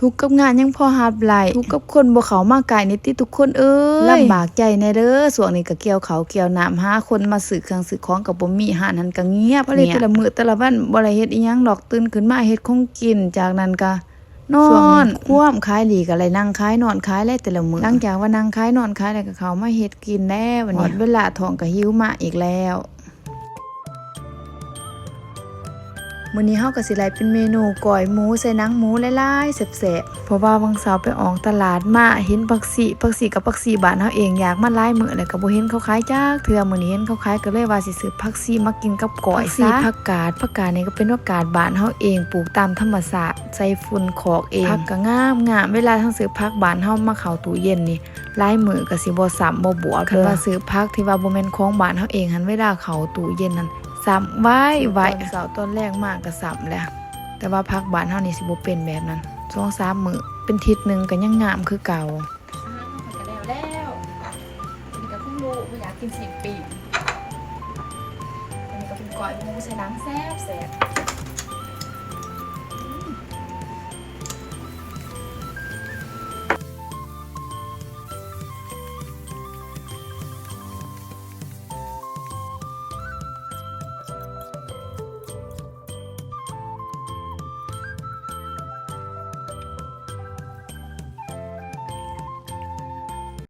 ทุกกับงานยังพอหับไหลทุกกับคนบ่เขามาไกลนิติทุกคนเอ้ยลำบากใจแน่เด้อส่วงนี้ก็เกี่ยวเขาเกี่ยวน้ำหาคนมาซื้อเครื่องซื้อของก็บ่มีหานั้นก็เงียบเนี่ยแต่ละมื้อแต่ละวันบ่ได้เฮ็ดอีหยังดอกตื่นขึ้นมาเฮ็ดของกินจากนั้นก็นอนความขายดีก็เลยนั่งขายนอนขายเลยแต่ละมื้อหลังจากว่านั่งขายนอนขายแล้วก็เข้ามาเฮ็ดกินแล้ววันนี้เวลาท้องก็หิวมาอีกแล้วมื้อนี้เฮาก็สิไล่เป็นเมนูก้อยหมูใส่หนังหมูหลายๆแซ่บๆเพราะว่าวันเสาร์ไปออกตลาดมาเห็นผักชีกับผักชีบ้านเฮาเองอยากมาหลายมื้อแล้วก็บ่เห็นเขาขายจักเทื่อมื้อนี้เห็นเขาขายก็เลยว่าสิซื้อผักชีมากินกับก้อยซะผักกาดนี่ก็เป็นผักกาดบ้านเฮาเองปลูกตามธรรมชาติใส่ฝุ่นขอกเองผักก็งามเวลาทั้งซื้อผักบ้านเฮามาเข้าตู้เย็นนี่หลายมื้อก็สิบ่ซ้ำบ่บวกคันว่าซื้อผักที่ว่าบ่แม่นของบ้านเฮาเองหันเวลาเข้าตู้เย็นนั่นซ้ำไว้เสาร์ตอนแรกมากก็ซ้ำแล้วแต่ว่าพักบ้านเฮานี่สิบ่เป็นแบบนั้น2-3 มื้อเป็นทิศนึงก็ยังงามคือเก่าก็แล้วนี่ก็เพิ่งรู้ว่าอยากกิน10 ปีอันนี้ก็เป็นก้อยหมูใส่น้ำแซ่บ